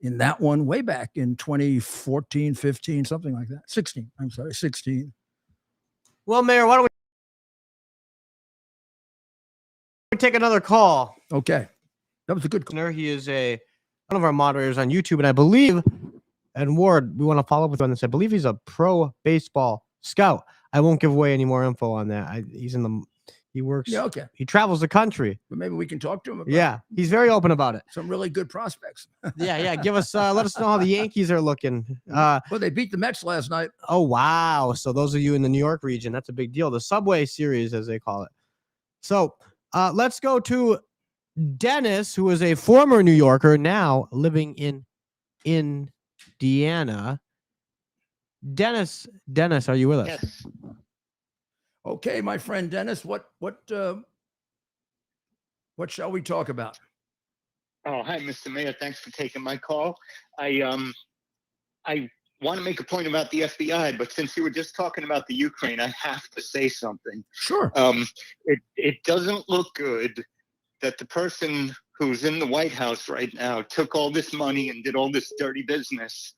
in that one way back in 2014, 15, something like that. 16. I'm sorry, 16. Well, Mayor, why don't we take another call? Okay. That was a good call. He is one of our moderators on YouTube, and I believe, and Ward, we want to follow up with you on this. I believe he's a pro baseball scout. I won't give away any more info on that. He works. Yeah, okay. He travels the country. But maybe we can talk to him about Yeah, he's very open about it. some really good prospects. Yeah. Give us, let us know how the Yankees are looking. Well, they beat the Mets last night. Oh, wow. So those of you in the New York region, that's a big deal. The Subway Series, as they call it. So let's go to Dennis, who is a former New Yorker, now living in Indiana. Dennis, are you with us? Yes. Okay, my friend Dennis, what shall we talk about? Oh, hi, Mr. Mayor. Thanks for taking my call. I want to make a point about the FBI, but since you were just talking about the Ukraine, I have to say something. Sure. It doesn't look good that the person who's in the White House right now took all this money and did all this dirty business.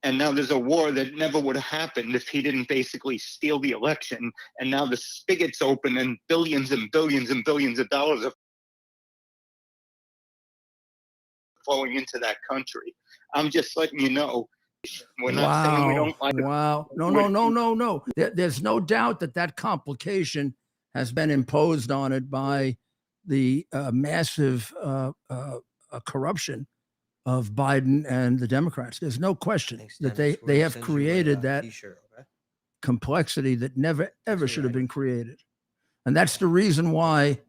And now there's a war that never would have happened if he didn't basically steal the election. And now the spigot's open and billions and billions and billions of dollars are flowing into that country. I'm just letting you know. We're not saying we don't like it. Wow. No. There's no doubt that complication has been imposed on it by the massive corruption of Biden and the Democrats. There's no question that they have created that complexity that never, ever should have been created. And that's the reason why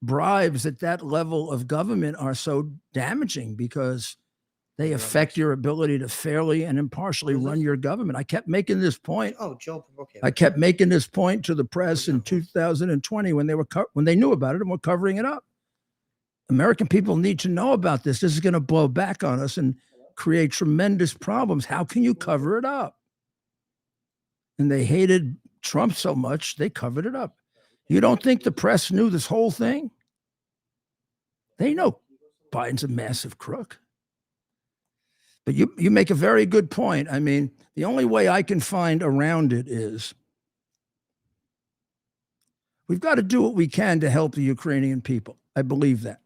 bribes at that level of government are so damaging, because they affect your ability to fairly and impartially run your government. I kept making this point. Oh, Joe. Okay. I kept making this point to the press in 2020 when they knew about it and were covering it up. American people need to know about this. This is going to blow back on us and create tremendous problems. How can you cover it up? And they hated Trump so much, they covered it up. You don't think the press knew this whole thing? They know Biden's a massive crook. But you make a very good point. I mean, the only way I can find around it is we've got to do what we can to help the Ukrainian people. I believe that.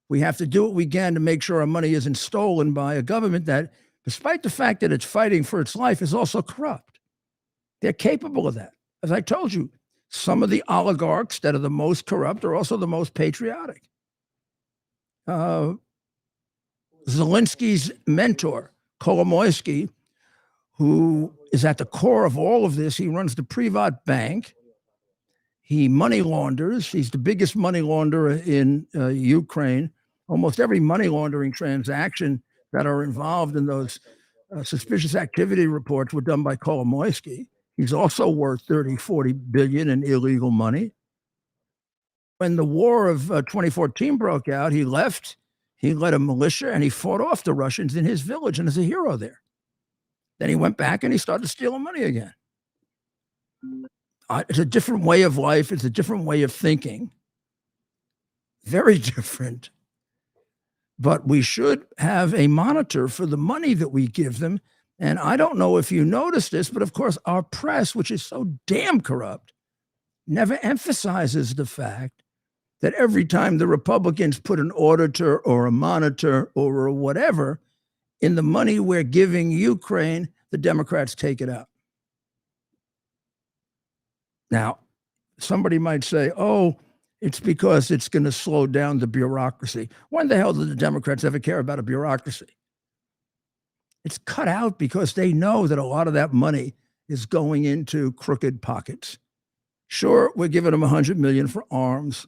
We have to do what we can to make sure our money isn't stolen by a government that, despite the fact that it's fighting for its life, is also corrupt. They're capable of that. As I told you, some of the oligarchs that are the most corrupt are also the most patriotic. Zelensky's mentor, Kolomoisky, who is at the core of all of this, he runs the Privat Bank. He money launders. He's the biggest money launderer in Ukraine. Almost every money laundering transaction that are involved in those suspicious activity reports were done by Kolomoisky. He's also worth 30, 40 billion in illegal money. When the war of 2014 broke out, he left. He led a militia and he fought off the Russians in his village and is a hero there. Then he went back and he started stealing money again. It's a different way of life. It's a different way of thinking. Very different. But we should have a monitor for the money that we give them. And I don't know if you noticed this, but of course, our press, which is so damn corrupt, never emphasizes the fact that every time the Republicans put an auditor or a monitor or a whatever in the money we're giving Ukraine, the Democrats take it out. Now, somebody might say, oh, it's because it's going to slow down the bureaucracy. When the hell did the Democrats ever care about a bureaucracy? It's cut out because they know that a lot of that money is going into crooked pockets. Sure, we're giving them $100 million for arms.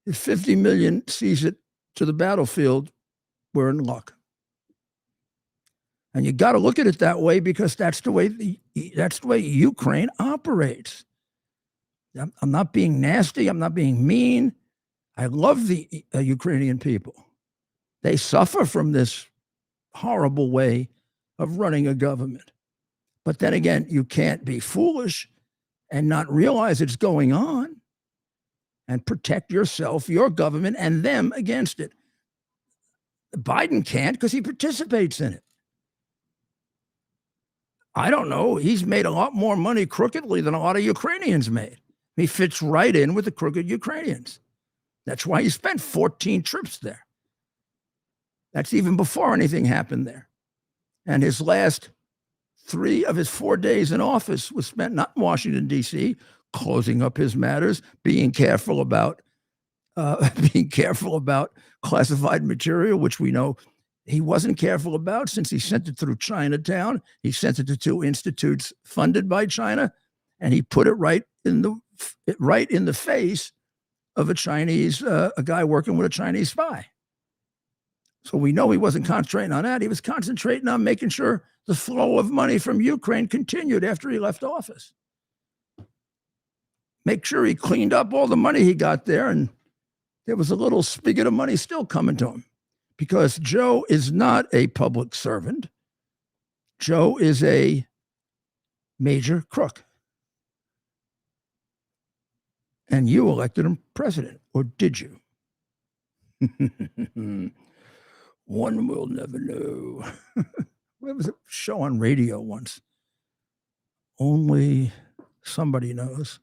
If 50 million sees it to the battlefield, we're in luck. And you got to look at it that way because that's the way Ukraine operates. I'm not being nasty. I'm not being mean. I love the Ukrainian people. They suffer from this horrible way of running a government. But then again, you can't be foolish and not realize it's going on and protect yourself, your government, and them against it. Biden can't because he participates in it. I don't know. He's made a lot more money crookedly than a lot of Ukrainians made. He fits right in with the crooked Ukrainians. That's why he spent 14 trips there. That's even before anything happened there. And his last 3 of his 4 days in office was spent not in Washington, D.C., closing up his matters, being careful about classified material, which we know he wasn't careful about since he sent it through Chinatown. He sent it to 2 institutes funded by China, and he put it right in the face of a guy working with a Chinese spy. So we know he wasn't concentrating on that. He was concentrating on making sure the flow of money from Ukraine continued after he left office. Make sure he cleaned up all the money he got there, and there was a little spigot of money still coming to him. Because Joe is not a public servant. Joe is a major crook. And you elected him president, or did you? One will never know. There was a show on radio once. Only somebody knows.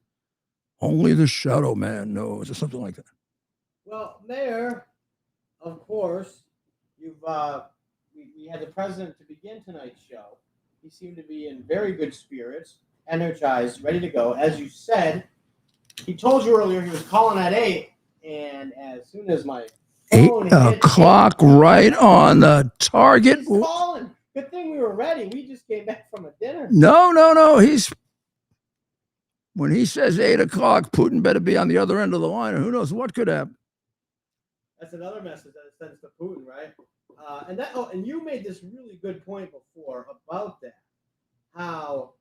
Only the shadow man knows, or something like that. Well, Mayor, of course, we had the president to begin tonight's show. He seemed to be in very good spirits, energized, ready to go. As you said, he told you earlier he was calling at 8, and as soon as my 8 phone o'clock, right on the target. He's calling. Good thing we were ready. We just came back from a dinner. No. When he says 8 o'clock, Putin better be on the other end of the line, and who knows what could happen. That's another message that it sends to Putin, right? And you made this really good point before about that, how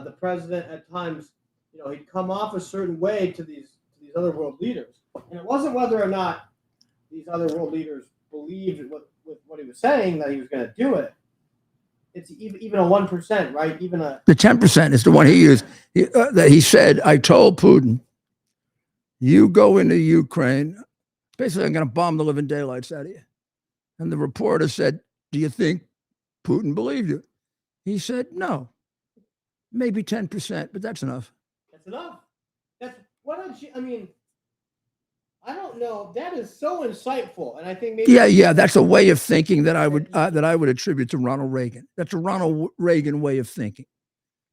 the president at times, he'd come off a certain way to these other world leaders, and it wasn't whether or not these other world leaders believed with what he was saying that he was going to do it. It's even a 1%, right? Even the 10% is the one he used. That he said, "I told Putin, you go into Ukraine. Basically, I'm going to bomb the living daylights out of you." And the reporter said, "Do you think Putin believed you. He said, no, maybe 10%, but that's enough. That's enough. That's what I mean, I don't know. That is so insightful, and I think maybe Yeah. That's a way of thinking that I would attribute to Ronald Reagan. That's a Ronald Reagan way of thinking.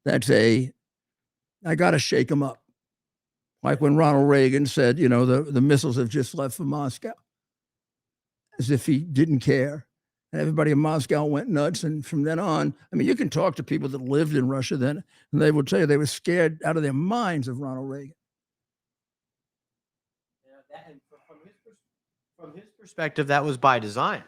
I got to shake him up. Like when Ronald Reagan said, the missiles have just left from Moscow, as if he didn't care. And everybody in Moscow went nuts. And from then on, I mean, you can talk to people that lived in Russia then, and they would tell you they were scared out of their minds of Ronald Reagan. From his perspective, that was by design.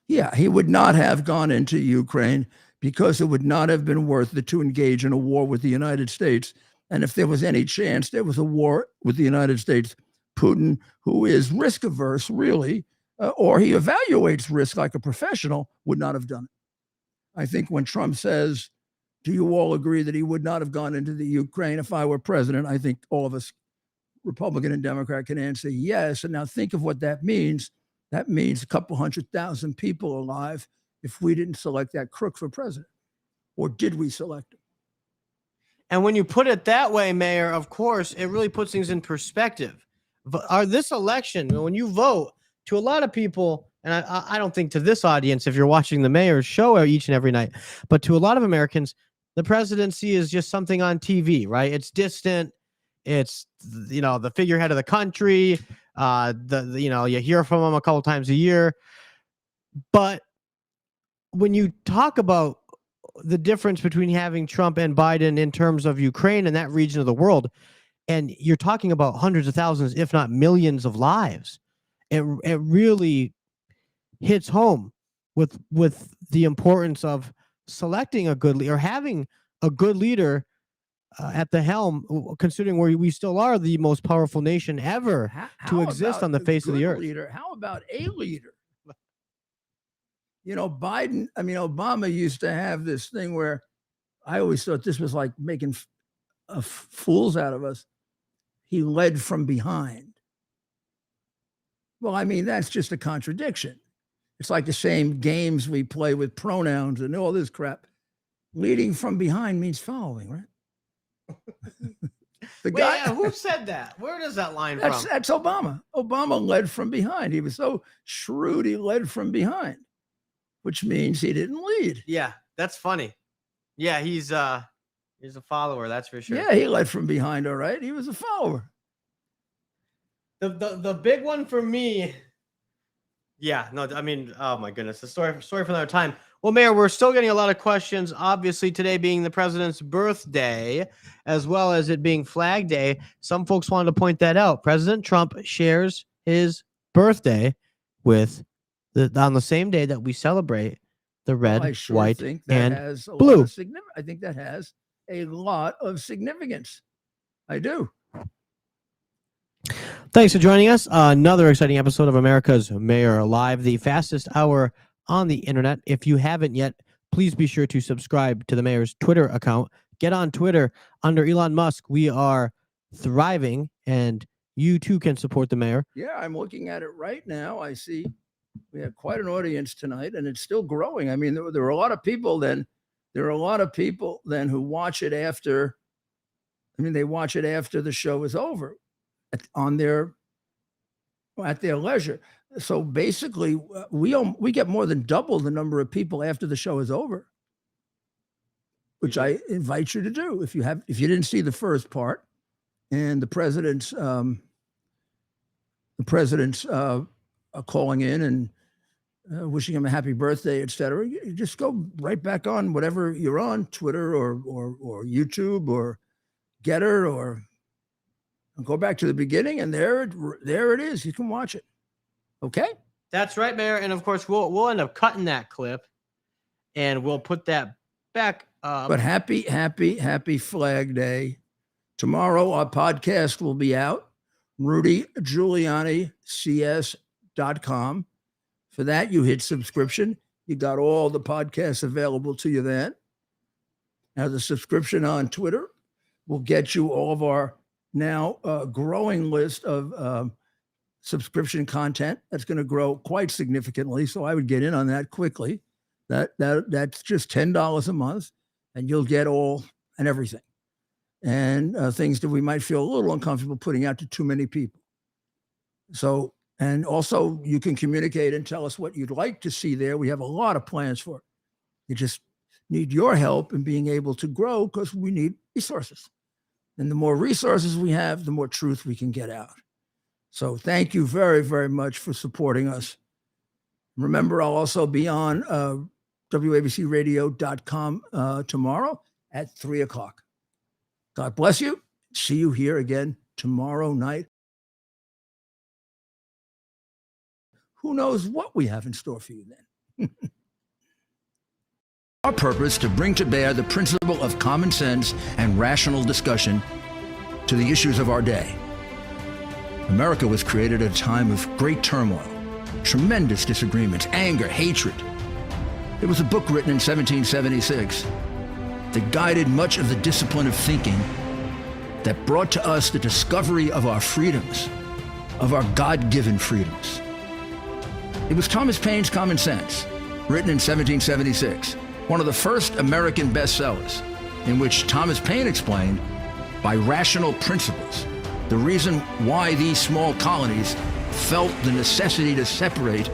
Yeah, he would not have gone into Ukraine because it would not have been worth it to engage in a war with the United States. And if there was any chance there was a war with the United States, Putin, who is risk averse, really, or he evaluates risk like a professional, would not have done it. I think when Trump says, do you all agree that he would not have gone into the Ukraine if I were president? I think all of us, Republican and Democrat, can answer yes. And now think of what that means. That means a couple 100,000 people alive if we didn't select that crook for president. Or did we select him? And when you put it that way, Mayor, of course, it really puts things in perspective. This election, when you vote, to a lot of people, and I don't think to this audience, if you're watching the mayor's show each and every night, but to a lot of Americans, the presidency is just something on TV, right? It's distant. It's, the figurehead of the country. You hear from him a couple times a year. But when you talk about the difference between having Trump and Biden in terms of Ukraine and that region of the world, and you're talking about hundreds of thousands, if not millions of lives, it really hits home with the importance of selecting a good leader, or having a good leader at the helm, considering where we still are the most powerful nation ever to exist on the face of the earth. Leader? How about a leader? Obama used to have this thing where I always thought this was like making fools out of us. He led from behind. Well, I mean, that's just a contradiction. It's like the same games we play with pronouns and all this crap. Leading from behind means following, right? Who said that? Where does that line from? That's Obama. Obama led from behind. He was so shrewd, he led from behind, which means he didn't lead. Yeah, that's funny. Yeah, he's a follower, that's for sure. Yeah, he led from behind, all right. He was a follower. The big one for me. Yeah, no, I mean, oh my goodness, the story for another time. Well, Mayor, we're still getting a lot of questions. Obviously, today being the president's birthday, as well as it being Flag Day, some folks wanted to point that out. President Trump shares his birthday with on the same day that we celebrate the red, white, and blue. I think that has a lot of significance. I do. Thanks for joining us. Another exciting episode of America's Mayor Live, the fastest hour on the internet. If you haven't yet, please be sure to subscribe to the mayor's Twitter account. Get on Twitter under Elon Musk. We are thriving, and you too can support the mayor. Yeah, I'm looking at it right now. I see we have quite an audience tonight, and it's still growing. I mean, there are a lot of people then. There are a lot of people then who watch it after. I mean, they watch it after the show is over, at their leisure. So basically, we get more than double the number of people after the show is over, which I invite you to do if you didn't see the first part and the president's calling in and wishing him a happy birthday, etc. You just go right back on whatever you're on, Twitter or YouTube or Getter, or go back to the beginning, and there it is. You can watch it. Okay? That's right, Mayor. And of course, we'll end up cutting that clip, and we'll put that back. But happy Flag Day. Tomorrow, our podcast will be out. Rudy Giuliani CS.com. For that, you hit subscription. You got all the podcasts available to you then. Now, the subscription on Twitter will get you all of our now growing list of subscription content that's going to grow quite significantly. So I would get in on that quickly. That's just $10 a month, and you'll get all and everything, and things that we might feel a little uncomfortable putting out to too many people. So, and also you can communicate and tell us what you'd like to see there. We have a lot of plans for it. You just need your help in being able to grow, because we need resources. And the more resources we have, the more truth we can get out. So thank you very, very much for supporting us. Remember, I'll also be on WABCradio.com tomorrow at 3:00. God bless you. See you here again tomorrow night. Who knows what we have in store for you then? Our purpose to bring to bear the principle of common sense and rational discussion to the issues of our day. America was created at a time of great turmoil, tremendous disagreements, anger, hatred. There was a book written in 1776 that guided much of the discipline of thinking that brought to us the discovery of our freedoms, of our God-given freedoms. It was Thomas Paine's Common Sense, written in 1776, one of the first American bestsellers, in which Thomas Paine explained, by rational principles, the reason why these small colonies felt the necessity to separate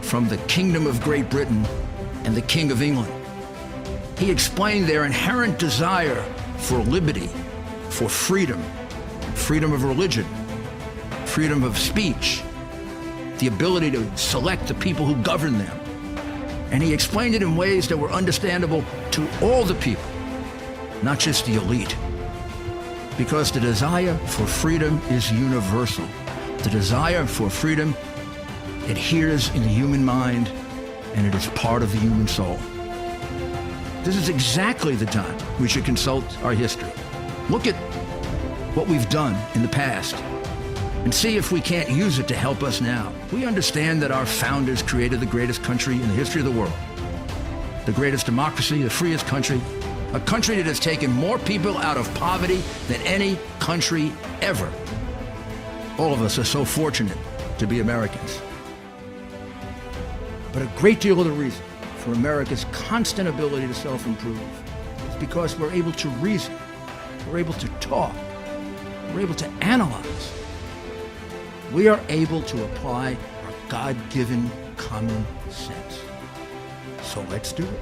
from the Kingdom of Great Britain and the King of England. He explained their inherent desire for liberty, for freedom, freedom of religion, freedom of speech, the ability to select the people who govern them. And he explained it in ways that were understandable to all the people, not just the elite. Because the desire for freedom is universal. The desire for freedom adheres in the human mind, and it is part of the human soul. This is exactly the time we should consult our history. Look at what we've done in the past and see if we can't use it to help us now. We understand that our founders created the greatest country in the history of the world, the greatest democracy, the freest country, a country that has taken more people out of poverty than any country ever. All of us are so fortunate to be Americans. But a great deal of the reason for America's constant ability to self-improve is because we're able to reason, we're able to talk, we're able to analyze. We are able to apply our God-given common sense. So let's do it.